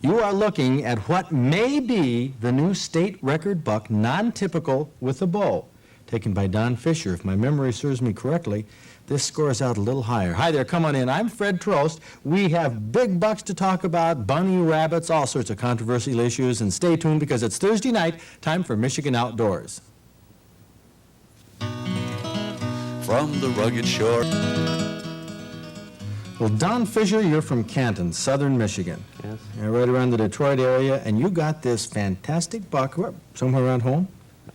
You are looking at what may be the new state record buck, non-typical with a bow, taken by Don Fisher. If my memory serves me correctly, this scores out a little higher. Hi there, come on in. I'm Fred Trost. We have big bucks to talk about, bunny rabbits, all sorts of controversial issues, and stay tuned because it's Thursday night, time for Michigan Outdoors. From the rugged shore. Well, Don Fisher, you're from Canton, southern Michigan. Yes. You're right around the Detroit area, and you got this fantastic buck, somewhere around home?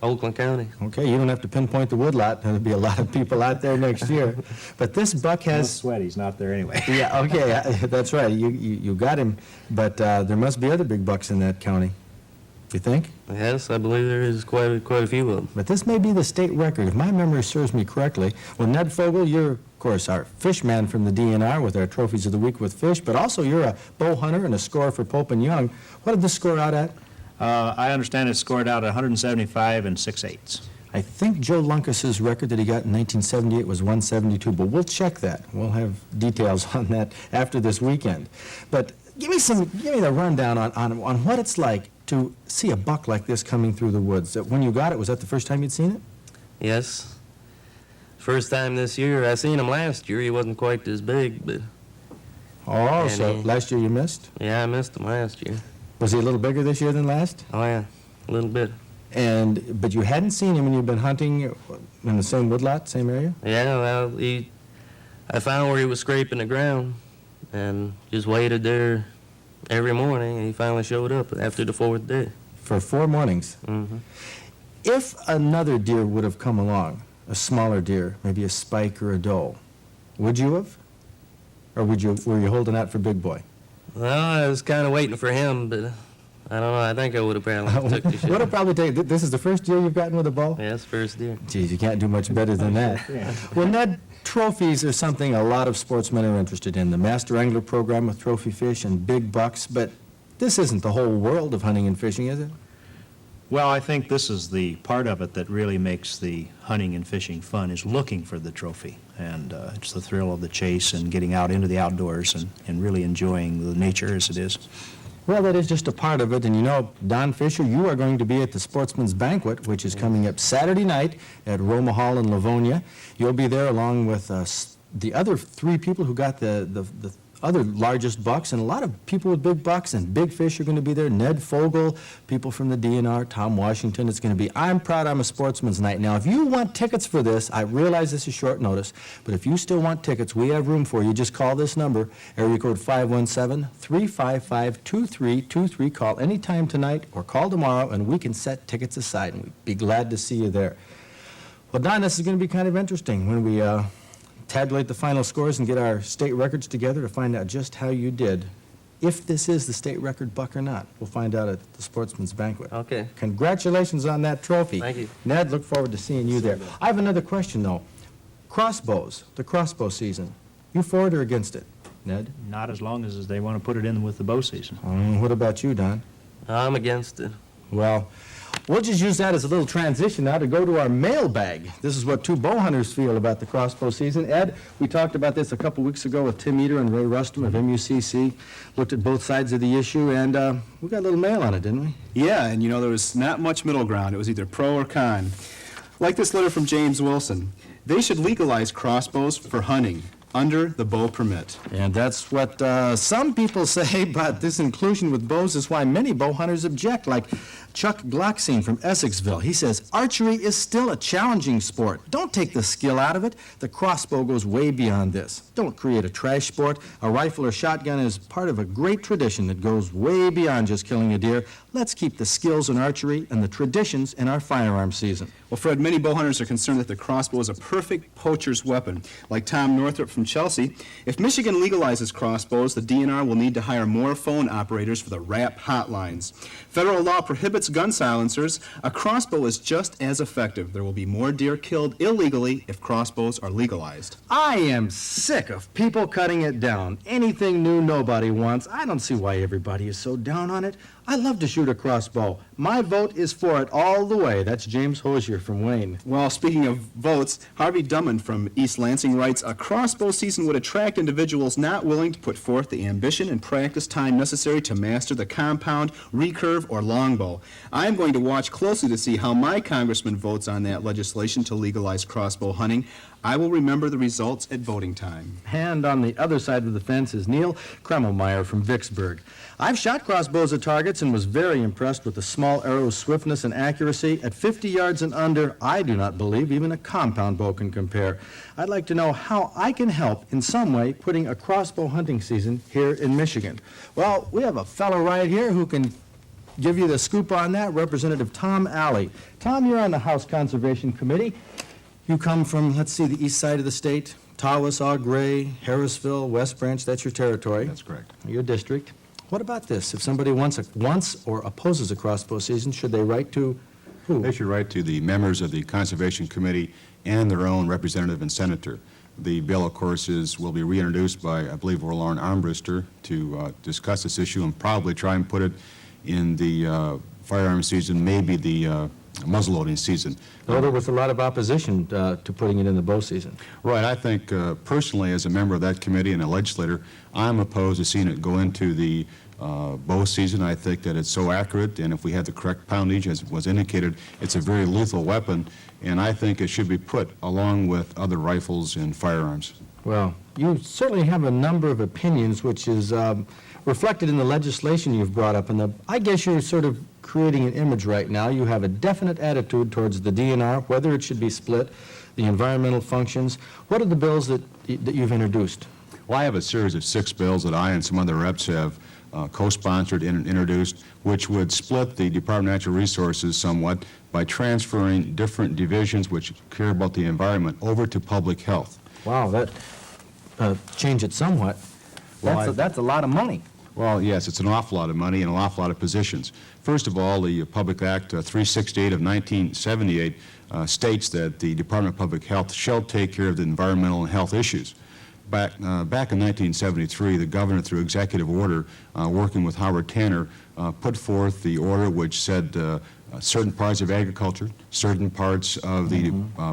Oakland County. Okay, you don't have to pinpoint the woodlot. There'll be a lot of people out there next year. But this buck has... Sweat, he's not there anyway. Yeah, okay, that's right. You got him. But there must be other big bucks in that county. You think? Yes, I believe there is quite a few of them. But this may be the state record, if my memory serves me correctly. Well, Ned Fogel, you're, of course, our fish man from the DNR with our Trophies of the Week with fish, but also you're a bow hunter and a scorer for Pope and Young. What did this score out at? I understand it scored out at 175 and 6/8. I think Joe Lunkas's record that he got in 1978 was 172, but we'll check that. We'll have details on that after this weekend. But give me the rundown on what it's like to see a buck like this coming through the woods. When you got it, was that the first time you'd seen it? Yes. First time this year. I seen him last year. He wasn't quite this big, but... Oh, so last year you missed? Yeah, I missed him last year. Was he a little bigger this year than last? Oh, yeah, a little bit. But you hadn't seen him and you've been hunting in the same woodlot, same area? Yeah, well, I found where he was scraping the ground and just waited there every morning, and he finally showed up after the fourth day. For 4 mornings? Mm-hmm. If another deer would have come along, a smaller deer, maybe a spike or a doe, would you have? Or were you holding out for Big Boy? Well, I was kind of waiting for him, but I don't know. I think I would have probably took the shot. Would have probably taken. This is the first deer you've gotten with a bow? Yes, first deer. Geez, you can't do much better than that. Yeah. Well, Ned, trophies are something a lot of sportsmen are interested in. The Master Angler program with trophy fish and big bucks, but this isn't the whole world of hunting and fishing, is it? Well, I think this is the part of it that really makes the hunting and fishing fun, is looking for the trophy. And it's the thrill of the chase and getting out into the outdoors and really enjoying the nature as it is. Well, that is just a part of it. And you know, Don Fisher, you are going to be at the Sportsman's Banquet, which is coming up Saturday night at Roma Hall in Livonia. You'll be there along with the other 3 people who got the other largest bucks, and a lot of people with big bucks and big fish are going to be there. Ned Fogel, people from the DNR, Tom Washington. It's going to be, I'm proud I'm a sportsman's night. Now, if you want tickets for this, I realize this is short notice, but if you still want tickets, we have room for you. Just call this number, area code 517-355-2323. Call anytime tonight or call tomorrow, and we can set tickets aside, and we'd be glad to see you there. Well, Don, this is going to be kind of interesting when we tabulate the final scores and get our state records together to find out just how you did. If this is the state record buck or not, we'll find out at the Sportsman's Banquet. Okay. Congratulations on that trophy. Thank you. Ned, look forward to seeing you there. I have another question, though. Crossbows, the crossbow season, you for it or against it, Ned? Not as long as they want to put it in with the bow season. What about you, Don? I'm against it. Well, we'll just use that as a little transition now to go to our mailbag. This is what 2 bow hunters feel about the crossbow season. Ed, we talked about this a couple weeks ago with Tim Eater and Ray Rustum of MUCC. Looked at both sides of the issue, and we got a little mail on it, didn't we? Yeah, and you know, there was not much middle ground. It was either pro or con. Like this letter from James Wilson. They should legalize crossbows for hunting under the bow permit. And that's what some people say, but this inclusion with bows is why many bow hunters object, like Chuck Glockstein from Essexville. He says, archery is still a challenging sport. Don't take the skill out of it. The crossbow goes way beyond this. Don't create a trash sport. A rifle or shotgun is part of a great tradition that goes way beyond just killing a deer. Let's keep the skills in archery and the traditions in our firearm season. Well, Fred, many bow hunters are concerned that the crossbow is a perfect poacher's weapon. Like Tom Northrup from Chelsea, if Michigan legalizes crossbows, the DNR will need to hire more phone operators for the RAP hotlines. Federal law prohibits bullets, gun silencers, a crossbow is just as effective. There will be more deer killed illegally if crossbows are legalized. I am sick of people cutting it down. Anything new nobody wants. I don't see why everybody is so down on it. I love to shoot a crossbow. My vote is for it all the way. That's James Hosier from Wayne. Well, speaking of votes, Harvey Drummond from East Lansing writes, a crossbow season would attract individuals not willing to put forth the ambition and practice time necessary to master the compound, recurve, or longbow. I am going to watch closely to see how my congressman votes on that legislation to legalize crossbow hunting. I will remember the results at voting time. And on the other side of the fence is Neil Kremmelmeyer from Vicksburg. I've shot crossbows at targets and was very impressed with the small arrow's swiftness and accuracy. At 50 yards and under, I do not believe even a compound bow can compare. I'd like to know how I can help in some way putting a crossbow hunting season here in Michigan. Well, we have a fellow right here who can give you the scoop on that, Representative Tom Alley. Tom, you're on the House Conservation Committee. You come from, let's see, the east side of the state, Tawas, Eau Gray, Harrisville, West Branch, that's your territory. That's correct. Your district. What about this? If somebody wants or opposes a crossbow season, should they write to who? They should write to the members of the Conservation Committee and their own representative and senator. The bill, of course, will be reintroduced by, I believe, Lauren Armbruster to discuss this issue and probably try and put it in the firearm season, maybe the muzzleloading season. Well, there was a lot of opposition to putting it in the bow season. Right. I think personally, as a member of that committee and a legislator, I'm opposed to seeing it go into the bow season. I think that it's so accurate, and if we have the correct poundage, as was indicated, it's a very lethal weapon, and I think it should be put along with other rifles and firearms. Well, you certainly have a number of opinions, which is reflected in the legislation you've brought up. And I guess you're sort of creating an image right now. You have a definite attitude towards the DNR, whether it should be split, the environmental functions. What are the bills that you've introduced? Well, I have a series of 6 bills that I and some other reps have co-sponsored and introduced, which would split the Department of Natural Resources somewhat by transferring different divisions which care about the environment over to public health. Wow, that changed it somewhat. Well, That's a lot of money. Well, yes, it's an awful lot of money and an awful lot of positions. First of all, the Public Act 368 of 1978 states that the Department of Public Health shall take care of the environmental and health issues. Back in 1973, the governor, through executive order, working with Howard Tanner, put forth the order which said certain parts of agriculture, certain parts of the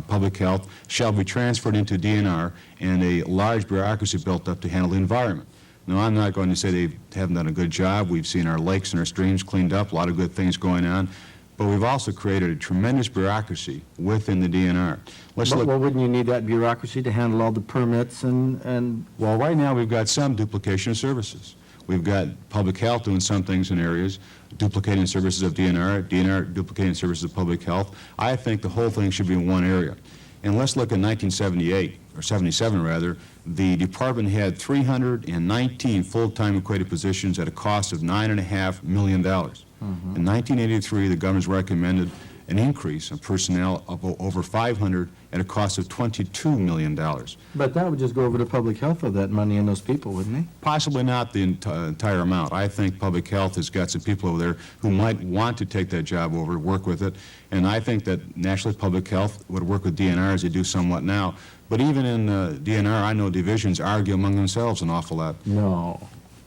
public health shall be transferred into DNR, and a large bureaucracy built up to handle the environment. Now, I'm not going to say they haven't done a good job. We've seen our lakes and our streams cleaned up, a lot of good things going on, but we've also created a tremendous bureaucracy within the DNR. Well, wouldn't you need that bureaucracy to handle all the permits and... Well, right now we've got some duplication of services. We've got public health doing some things in areas, duplicating services of DNR, DNR duplicating services of public health. I think the whole thing should be in one area. And let's look at 1978, or 77 rather, the department had 319 full-time equated positions at a cost of $9.5 million. In 1983, the governor's recommended an increase of personnel of over 500 at a cost of $22 million. But that would just go over to public health for that money and those people, wouldn't it? Possibly not the entire amount. I think public health has got some people over there who might want to take that job over, work with it, and I think that nationally public health would work with DNR as they do somewhat now. But even in DNR, I know divisions argue among themselves an awful lot. No.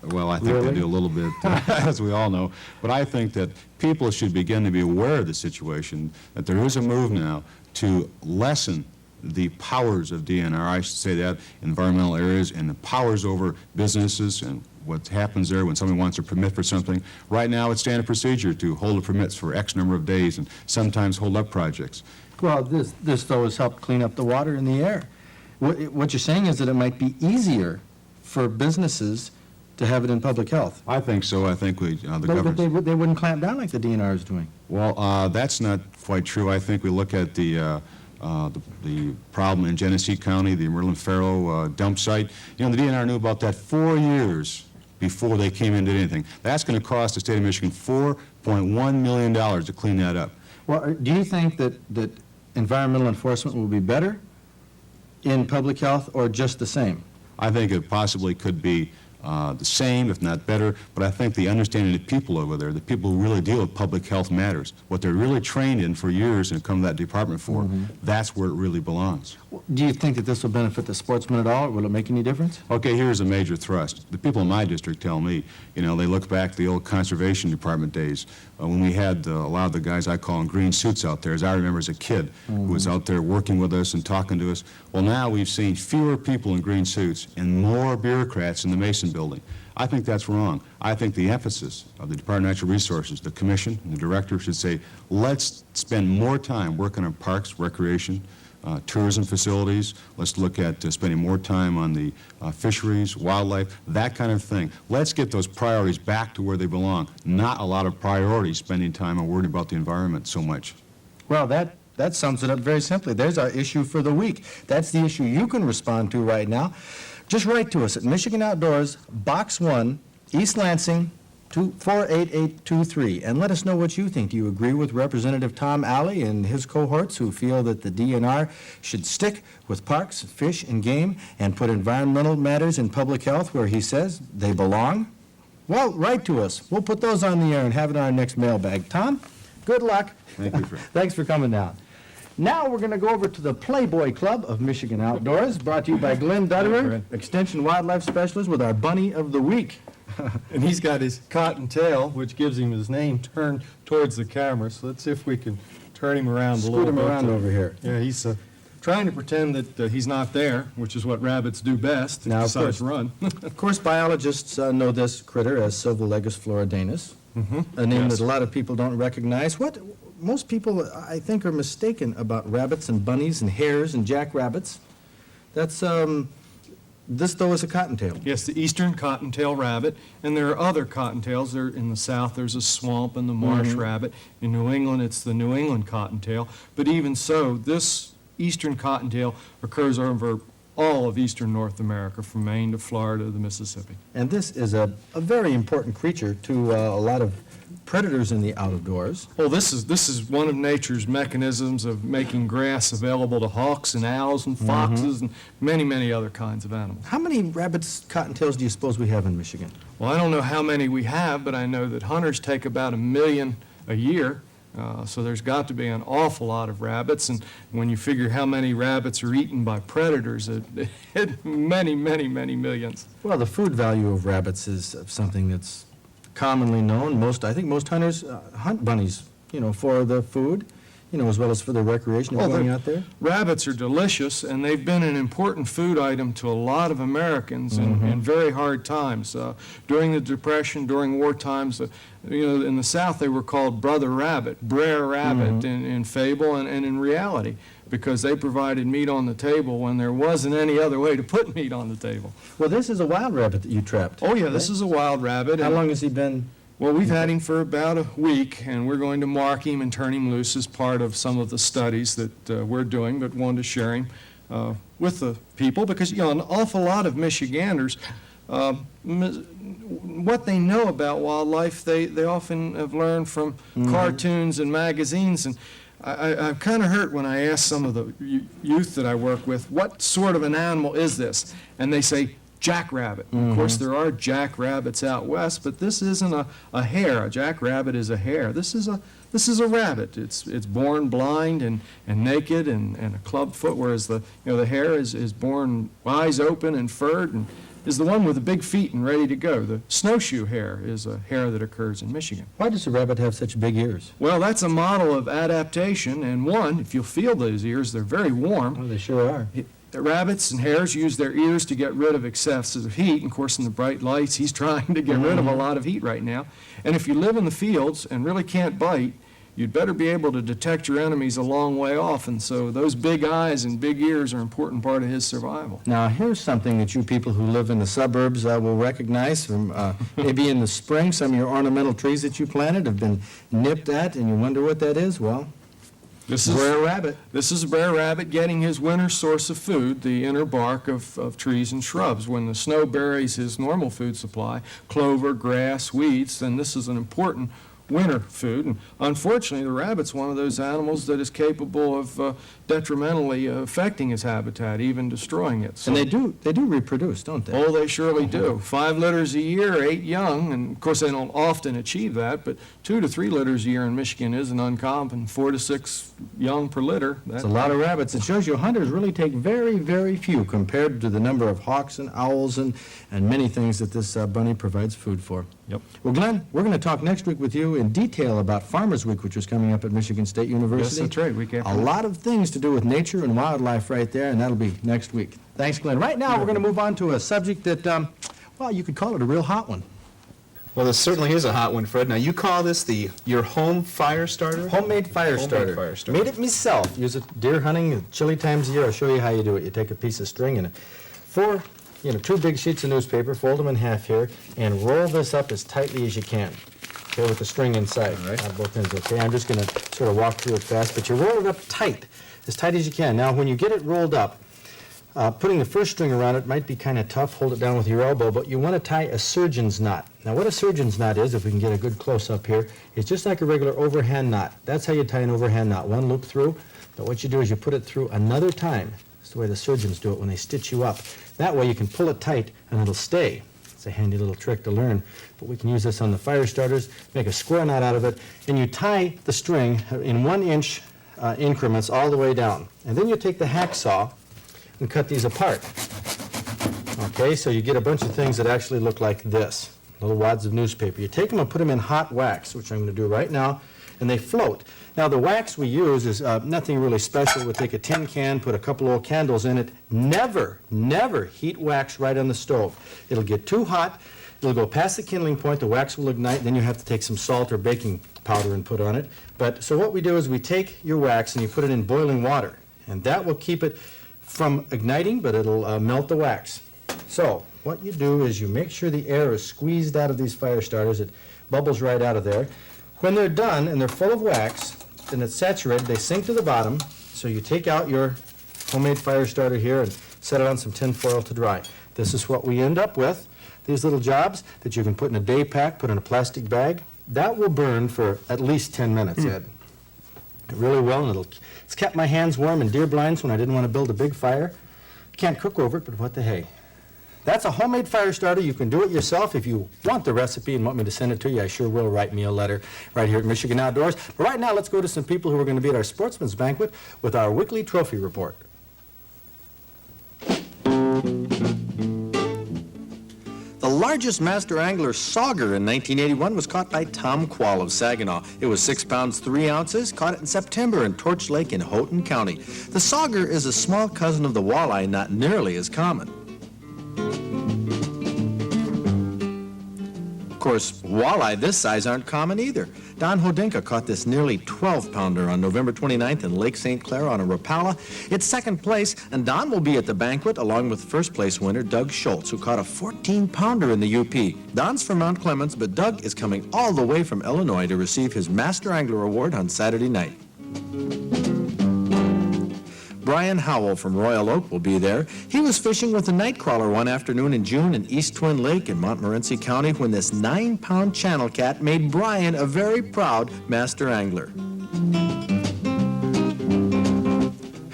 Well, I think Really? they do a little bit, as we all know. But I think that people should begin to be aware of the situation, that there is a move now to lessen the powers of DNR, I should say that, environmental areas, and the powers over businesses and what happens there when somebody wants a permit for something. Right now, it's standard procedure to hold the permits for X number of days and sometimes hold up projects. Well, this though has helped clean up the water and the air. What you're saying is that it might be easier for businesses to have it in public health. I think so. I think the But government... they wouldn't clamp down like the DNR is doing. Well, that's not quite true. I think we look at the problem in Genesee County, the Merlin-Faro dump site. You know, the DNR knew about that 4 years before they came in and did anything. That's going to cost the state of Michigan $4.1 million to clean that up. Well, do you think that environmental enforcement will be better in public health or just the same? I think it possibly could be the same, if not better, but I think the understanding of the people over there, the people who really deal with public health matters, what they're really trained in for years and come to that department for, that's where it really belongs. Do you think that this will benefit the sportsmen at all, or will it make any difference? Okay, here's a major thrust. The people in my district tell me, they look back to the old conservation department days when we had a lot of the guys I call in green suits out there, as I remember as a kid, who was out there working with us and talking to us. Well, now we've seen fewer people in green suits and more bureaucrats in the Mason building. I think that's wrong. I think the emphasis of the Department of Natural Resources, the commission, and the director should say, let's spend more time working on parks, recreation, tourism facilities. Let's look at spending more time on the fisheries, wildlife, that kind of thing. Let's get those priorities back to where they belong, not a lot of priorities spending time on worrying about the environment so much. Well, that sums it up very simply. There's our issue for the week. That's the issue you can respond to right now. Just write to us at Michigan Outdoors, Box 1, East Lansing, 48823, and let us know what you think. Do you agree with Representative Tom Alley and his cohorts who feel that the DNR should stick with parks, fish, and game and put environmental matters and public health where he says they belong? Well, write to us. We'll put those on the air and have it on our next mailbag. Tom, good luck. Thank you, Fred. Thanks for coming down. Now we're going to go over to the Playboy Club of Michigan Outdoors, brought to you by Glenn Dutterer, Extension Wildlife Specialist, with our Bunny of the Week. And he's got his cottontail, which gives him his name, turned towards the camera. So let's see if we can turn him around a little Scoot bit. him around over here. Yeah, he's trying to pretend that he's not there, which is what rabbits do best. Now, of Besides course. run. Of course, biologists know this critter as Silvolegus floridanus, a name Yes. that a lot of people don't recognize. What most people, I think, are mistaken about rabbits and bunnies and hares and jackrabbits. That's, this, though, is a cottontail. Yes, the eastern cottontail rabbit, and there are other cottontails. There in the south, there's a swamp and the marsh rabbit. In New England, it's the New England cottontail. But even so, this eastern cottontail occurs over all of eastern North America, from Maine to Florida to the Mississippi. And this is a very important creature to a lot of predators in the outdoors. Well, this is one of nature's mechanisms of making grass available to hawks and owls and foxes and many, many other kinds of animals. How many rabbits, cottontails do you suppose we have in Michigan? Well, I don't know how many we have, but I know that hunters take about 1 million a year. So there's got to be an awful lot of rabbits, and when you figure how many rabbits are eaten by predators, many, many, many millions. Well, the food value of rabbits is something that's commonly known. I think most hunters hunt bunnies, for the food, as well as for the recreation of going out there. Rabbits are delicious, and they've been an important food item to a lot of Americans in very hard times. During the Depression, during war times, in the South they were called brother rabbit, brer rabbit in fable and in reality, because they provided meat on the table when there wasn't any other way to put meat on the table. Well, this is a wild rabbit that you trapped. Oh yeah, this is a wild rabbit. How and- long has he been? Well, we've had him for about a week, and we're going to mark him and turn him loose as part of some of the studies that we're doing, but wanted to share him with the people because, an awful lot of Michiganders, what they know about wildlife, they often have learned from cartoons and magazines, and I'm kind of hurt when I ask some of the youth that I work with, what sort of an animal is this? And they say, jackrabbit. Of course, there are jackrabbits out west, but this isn't a hare. A jackrabbit is a hare. This is a rabbit. It's born blind and naked and a club foot, whereas the hare is born eyes open and furred and is the one with the big feet and ready to go. The snowshoe hare is a hare that occurs in Michigan. Why does a rabbit have such big ears? Well, that's a model of adaptation, and one, if you'll feel those ears, they're very warm. Oh, they sure are. The rabbits and hares use their ears to get rid of excessive heat. And of course, in the bright lights, he's trying to get rid of a lot of heat right now. And if you live in the fields and really can't bite, you'd better be able to detect your enemies a long way off. And so those big eyes and big ears are an important part of his survival. Now, here's something that you people who live in the suburbs will recognize from maybe in the spring, some of your ornamental trees that you planted have been nipped at, and you wonder what that is. Well, This is brer rabbit. This is a brer rabbit getting his winter source of food, the inner bark of trees and shrubs. When the snow buries his normal food supply, clover, grass, weeds, then this is an important winter food. And unfortunately, the rabbit's one of those animals that is capable of detrimentally affecting its habitat, even destroying it. So, And they do reproduce, don't they? oh, they surely do. 5 litters a year, 8 young, and of course they don't often achieve that, but 2 to 3 litters a year in Michigan isn't uncommon. 4 to 6 young per litter. It's a lot of rabbits. It shows you hunters really take very, very few compared to the number of hawks and owls and many things that this bunny provides food for. Yep. Well, Glenn, we're going to talk next week with you in detail about Farmers Week, which is coming up at Michigan State University. Yes, that's right, week after A lot of things to do with nature and wildlife right there, and that'll be next week. Thanks, Glenn. Right now, we're going to move on to a subject that, well, you could call it a real hot one. Well, this certainly is a hot one, Fred. Now, you call this your home fire starter? Homemade fire Homemade starter. fire starter. Made it myself. Use it deer hunting, chilly times of year. I'll show you how you do it. You take a piece of string and 2 big sheets of newspaper, fold them in half here, and roll this up as tightly as you can. Okay, with the string inside. All right. On both ends, okay? I'm just going to sort of walk through it fast, but you roll it up tight, as tight as you can. Now, when you get it rolled up, putting the first string around it might be kind of tough. Hold it down with your elbow, but you want to tie a surgeon's knot. Now, what a surgeon's knot is, if we can get a good close-up here, it's just like a regular overhand knot. That's how you tie an overhand knot, one loop through. But what you do is you put it through another time. That's the way the surgeons do it when they stitch you up. That way you can pull it tight and it'll stay. It's a handy little trick to learn. But we can use this on the fire starters, make a square knot out of it, and you tie the string in 1-inch increments all the way down. And then you take the hacksaw and cut these apart. Okay, so you get a bunch of things that actually look like this, little wads of newspaper. You take them and put them in hot wax, which I'm going to do right now, and they float. Now, the wax we use is nothing really special. We'll take a tin can, put a couple old candles in it. Never, never heat wax right on the stove. It'll get too hot. It'll go past the kindling point. The wax will ignite. Then you have to take some salt or baking powder and put on it. But so what we do is we take your wax and you put it in boiling water, and that will keep it from igniting, but it'll melt the wax. So what you do is you make sure the air is squeezed out of these fire starters. It bubbles right out of there. When they're done and they're full of wax and it's saturated, they sink to the bottom. So you take out your homemade fire starter here and set it on some tin foil to dry. This is what we end up with. These little jobs that you can put in a day pack, put in a plastic bag. That will burn for at least 10 minutes, Ed. Really well, and it's kept my hands warm in deer blinds when I didn't want to build a big fire. Can't cook over it, but what the hey. That's a homemade fire starter. You can do it yourself. If you want the recipe and want me to send it to you, I sure will. Write me a letter right here at Michigan Outdoors. But right now, let's go to some people who are going to be at our Sportsman's Banquet with our weekly trophy report. The largest master angler sauger in 1981 was caught by Tom Quall of Saginaw. It was 6 pounds 3 ounces, caught it in September in Torch Lake in Houghton County. The sauger is a small cousin of the walleye, not nearly as common. Of course, walleye this size aren't common either. Don Hodinka caught this nearly 12-pounder on November 29th in Lake St. Clair on a Rapala. It's second place, and Don will be at the banquet along with first-place winner Doug Schultz, who caught a 14-pounder in the UP. Don's from Mount Clemens, but Doug is coming all the way from Illinois to receive his Master Angler Award on Saturday night. Brian Howell from Royal Oak will be there. He was fishing with a nightcrawler one afternoon in June in East Twin Lake in Montmorency County when this 9-pound channel cat made Brian a very proud master angler.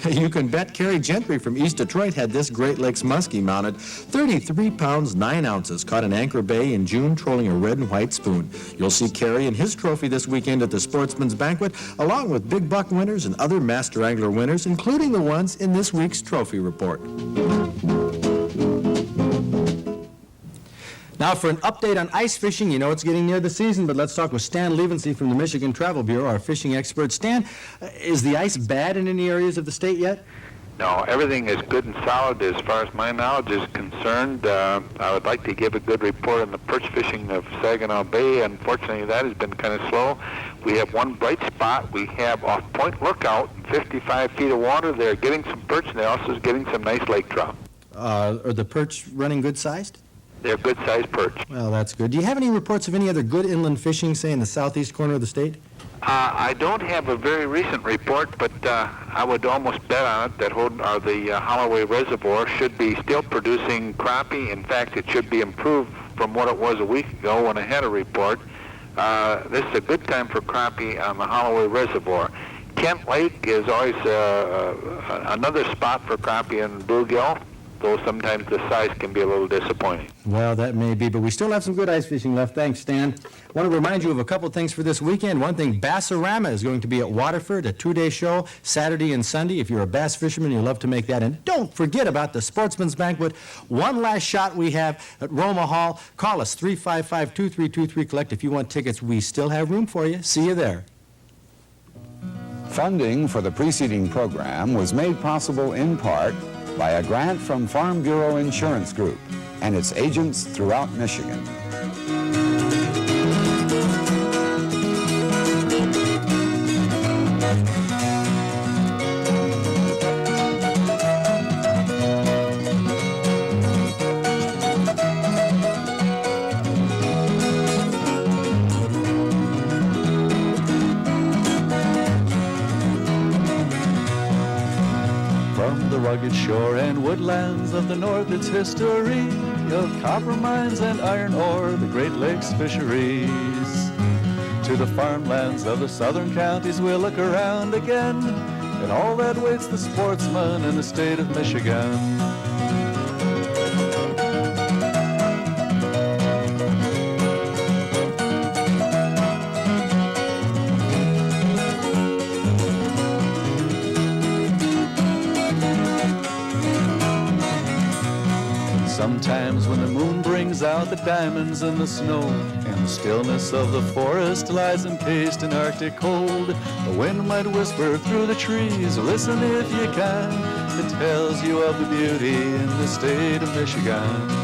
You can bet Kerry Gentry from East Detroit had this Great Lakes muskie mounted 33 pounds 9 ounces, caught in Anchor Bay in June trolling a red and white spoon. You'll see Kerry and his trophy this weekend at the Sportsman's Banquet, along with big buck winners and other master angler winners, including the ones in this week's trophy report. Now for an update on ice fishing. You know it's getting near the season, but let's talk with Stan Levensey from the Michigan Travel Bureau, our fishing expert. Stan, is the ice bad in any areas of the state yet? No, everything is good and solid as far as my knowledge is concerned. I would like to give a good report on the perch fishing of Saginaw Bay. Unfortunately, that has been kind of slow. We have one bright spot. We have off Point Lookout, 55 feet of water. They're getting some perch, and they're also getting some nice lake trout. Are the perch running good-sized? They're good-sized perch. Well, that's good. Do you have any reports of any other good inland fishing, say, in the southeast corner of the state? I don't have a very recent report, but I would almost bet on it that the Holloway Reservoir should be still producing crappie. In fact, it should be improved from what it was a week ago when I had a report. this is a good time for crappie on the Holloway Reservoir. Kent Lake is always another spot for crappie and bluegill, though sometimes the size can be a little disappointing. Well, that may be, but we still have some good ice fishing left. Thanks, Stan. I want to remind you of a couple things for this weekend. One thing, Bassarama is going to be at Waterford, a two-day show, Saturday and Sunday. If you're a bass fisherman, you love to make that. And don't forget about the Sportsman's Banquet. One last shot we have at Roma Hall. Call us, 355-2323. Collect if you want tickets. We still have room for you. See you there. Funding for the preceding program was made possible in part by a grant from Farm Bureau Insurance Group and its agents throughout Michigan. From the rugged shore and woodlands of the north, its history of copper mines and iron ore, the Great Lakes fisheries. To the farmlands of the southern counties we'll look around again, and all that waits the sportsman in the state of Michigan. Sometimes when the moon brings out the diamonds in the snow, and the stillness of the forest lies encased in Arctic cold, the wind might whisper through the trees, listen if you can, it tells you of the beauty in the state of Michigan.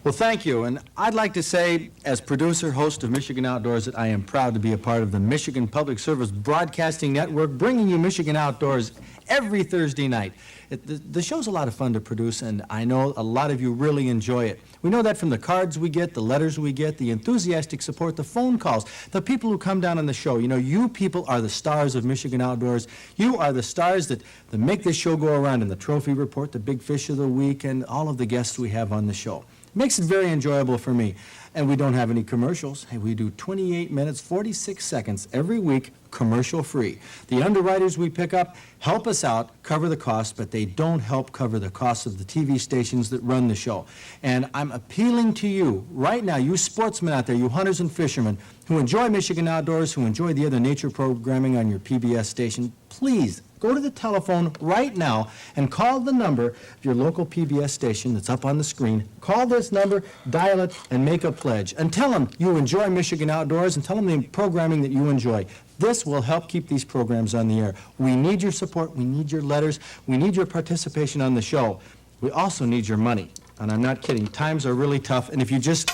Well, thank you. And I'd like to say, as producer, host of Michigan Outdoors, that I am proud to be a part of the Michigan Public Service Broadcasting Network, bringing you Michigan Outdoors every Thursday night. The show's a lot of fun to produce, and I know a lot of you really enjoy it. We know that from the cards we get, the letters we get, the enthusiastic support, the phone calls, the people who come down on the show. You know, you people are the stars of Michigan Outdoors. You are the stars that make this show go around in the Trophy Report, the Big Fish of the Week, and all of the guests we have on the show. Makes it very enjoyable for me. And we don't have any commercials. Hey, we do 28 minutes, 46 seconds every week, commercial free. The underwriters we pick up help us out, cover the cost, but they don't help cover the cost of the TV stations that run the show. And I'm appealing to you right now, you sportsmen out there, you hunters and fishermen who enjoy Michigan Outdoors, who enjoy the other nature programming on your PBS station, please go to the telephone right now and call the number of your local PBS station that's up on the screen. Call this number, dial it, and make a pledge. And tell them you enjoy Michigan Outdoors, and tell them the programming that you enjoy. This will help keep these programs on the air. We need your support. We need your letters. We need your participation on the show. We also need your money. And I'm not kidding. Times are really tough. And if you just,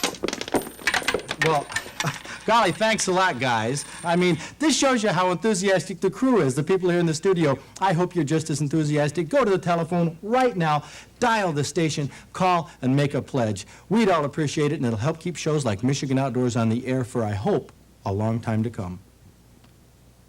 well, golly, thanks a lot, guys. I mean, this shows you how enthusiastic the crew is, the people here in the studio. I hope you're just as enthusiastic. Go to the telephone right now, dial the station, call, and make a pledge. We'd all appreciate it, and it'll help keep shows like Michigan Outdoors on the air for, I hope, a long time to come.